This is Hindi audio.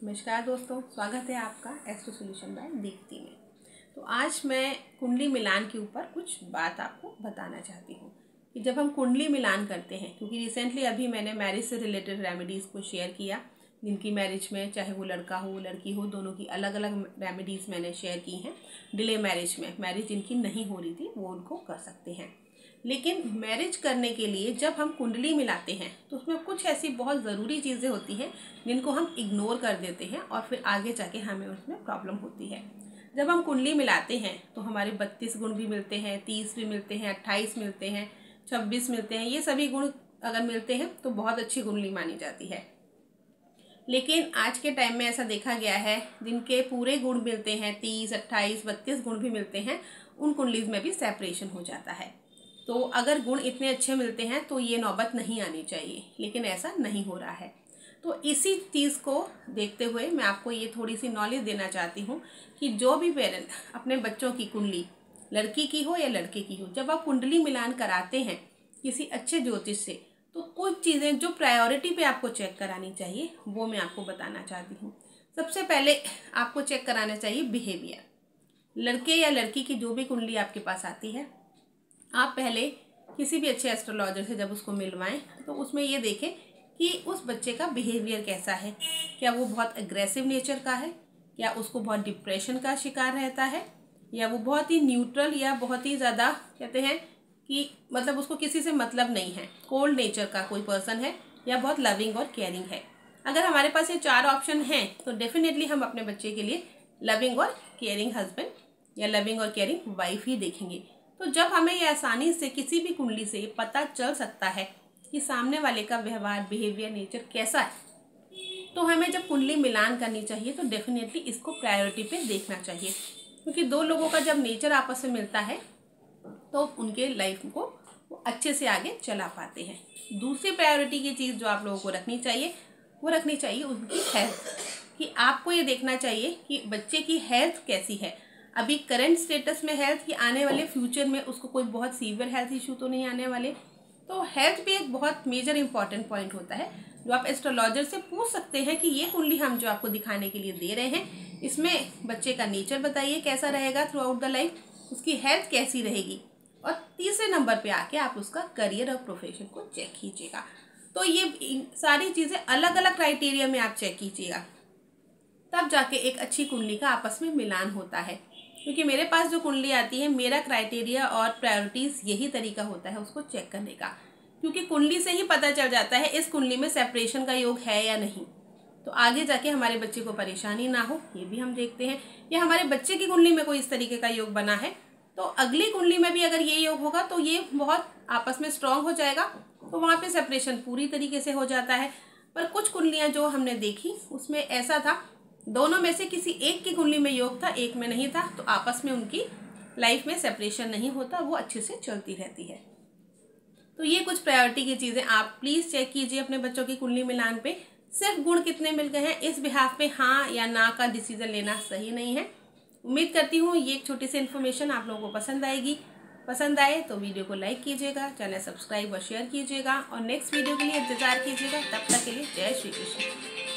नमस्कार दोस्तों, स्वागत है आपका एस्ट्रो सॉल्यूशन बाय दीप्ति में। तो आज मैं कुंडली मिलान के ऊपर कुछ बात आपको बताना चाहती हूँ कि जब हम कुंडली मिलान करते हैं, क्योंकि रिसेंटली अभी मैंने मैरिज से रिलेटेड रेमेडीज़ को शेयर किया, जिनकी मैरिज में चाहे वो लड़का हो लड़की हो, दोनों की अलग अलग रेमेडीज़ मैंने शेयर की हैं। डिले मैरिज में, मैरिज जिनकी नहीं हो रही थी वो उनको कर सकते हैं। लेकिन मैरिज करने के लिए जब हम कुंडली मिलाते हैं तो उसमें कुछ ऐसी बहुत ज़रूरी चीज़ें होती हैं जिनको हम इग्नोर कर देते हैं और फिर आगे जाके हमें उसमें प्रॉब्लम होती है। जब हम कुंडली मिलाते हैं तो हमारे 32 गुण भी मिलते हैं, 30 भी मिलते हैं, 28 मिलते हैं, 26 मिलते हैं। ये सभी गुण अगर मिलते हैं तो बहुत अच्छी कुंडली मानी जाती है। लेकिन आज के टाइम में ऐसा देखा गया है, जिनके पूरे गुण मिलते हैं, 30, 28, 32 गुण भी मिलते हैं, उन कुंडलीज में भी सेपरेशन हो जाता है। तो अगर गुण इतने अच्छे मिलते हैं तो ये नौबत नहीं आनी चाहिए, लेकिन ऐसा नहीं हो रहा है। तो इसी चीज़ को देखते हुए मैं आपको ये थोड़ी सी नॉलेज देना चाहती हूँ कि जो भी पेरेंट अपने बच्चों की कुंडली, लड़की की हो या लड़के की हो, जब आप कुंडली मिलान कराते हैं किसी अच्छे ज्योतिष से, तो कुछ चीज़ें जो प्रायोरिटी पे आपको चेक करानी चाहिए वो मैं आपको बताना चाहती हूँ। सबसे पहले आपको चेक कराना चाहिए बिहेवियर। लड़के या लड़की की जो भी कुंडली आपके पास आती है, आप पहले किसी भी अच्छे एस्ट्रोलॉजर से जब उसको मिलवाएं तो उसमें ये देखें कि उस बच्चे का बिहेवियर कैसा है। क्या वो बहुत एग्रेसिव नेचर का है, क्या उसको बहुत डिप्रेशन का शिकार रहता है, या वो बहुत ही न्यूट्रल या बहुत ही ज़्यादा कहते हैं कि मतलब उसको किसी से मतलब नहीं है, कोल्ड नेचर का कोई पर्सन है, या बहुत लविंग और केयरिंग है। अगर हमारे पास ये 4 ऑप्शन हैं तो डेफिनेटली हम अपने बच्चे के लिए लविंग और केयरिंग हस्बैंड या लविंग और केयरिंग वाइफ ही देखेंगे। तो जब हमें ये आसानी से किसी भी कुंडली से पता चल सकता है कि सामने वाले का व्यवहार, बिहेवियर, नेचर कैसा है, तो हमें जब कुंडली मिलान करनी चाहिए तो डेफिनेटली इसको प्रायोरिटी पे देखना चाहिए। क्योंकि दो लोगों का जब नेचर आपस में मिलता है तो उनके लाइफ को वो अच्छे से आगे चला पाते हैं। दूसरी प्रायोरिटी की चीज़ जो आप लोगों को रखनी चाहिए वो रखनी चाहिए उनकी हेल्थ, कि आपको ये देखना चाहिए कि बच्चे की हेल्थ कैसी है, अभी करंट स्टेटस में हेल्थ, की आने वाले फ्यूचर में उसको कोई बहुत सीवियर हेल्थ इशू तो नहीं आने वाले। तो हेल्थ भी एक बहुत मेजर इंपॉर्टेंट पॉइंट होता है जो आप एस्ट्रोलॉजर से पूछ सकते हैं कि ये कुंडली हम जो आपको दिखाने के लिए दे रहे हैं, इसमें बच्चे का नेचर बताइए कैसा रहेगा थ्रू आउट द लाइफ, उसकी हेल्थ कैसी रहेगी, और तीसरे नंबर पे आके आप उसका करियर और प्रोफेशन को चेक कीजिएगा। तो ये सारी चीज़ें अलग अलग क्राइटेरिया में आप चेक कीजिएगा, तब जाके एक अच्छी कुंडली का आपस में मिलान होता है। क्योंकि मेरे पास जो कुंडली आती है, मेरा क्राइटेरिया और प्रायोरिटीज़ यही तरीका होता है उसको चेक करने का। क्योंकि कुंडली से ही पता चल जाता है इस कुंडली में सेपरेशन का योग है या नहीं, तो आगे जाके हमारे बच्चे को परेशानी ना हो ये भी हम देखते हैं। या हमारे बच्चे की कुंडली में कोई इस तरीके का योग बना है तो अगली कुंडली में भी अगर ये योग होगा तो ये बहुत आपस में स्ट्रांग हो जाएगा, तो वहाँ पे सेपरेशन पूरी तरीके से हो जाता है। पर कुछ कुंडलियाँ जो हमने देखी उसमें ऐसा था, दोनों में से किसी एक की कुंडली में योग था, एक में नहीं था, तो आपस में उनकी लाइफ में सेपरेशन नहीं होता, वो अच्छे से चलती रहती है। तो ये कुछ प्रायोरिटी की चीज़ें आप प्लीज़ चेक कीजिए अपने बच्चों की कुंडली मिलान पे। सिर्फ गुण कितने मिल गए हैं इस बिहाफ पे हाँ या ना का डिसीजन लेना सही नहीं है। उम्मीद करती हूँ ये एक छोटी सी इन्फॉर्मेशन आप लोगों को पसंद आएगी। पसंद आए तो वीडियो को लाइक कीजिएगा, चैनल सब्सक्राइब और शेयर कीजिएगा, और नेक्स्ट वीडियो के लिए इंतजार कीजिएगा। तब तक के लिए जय श्री कृष्ण।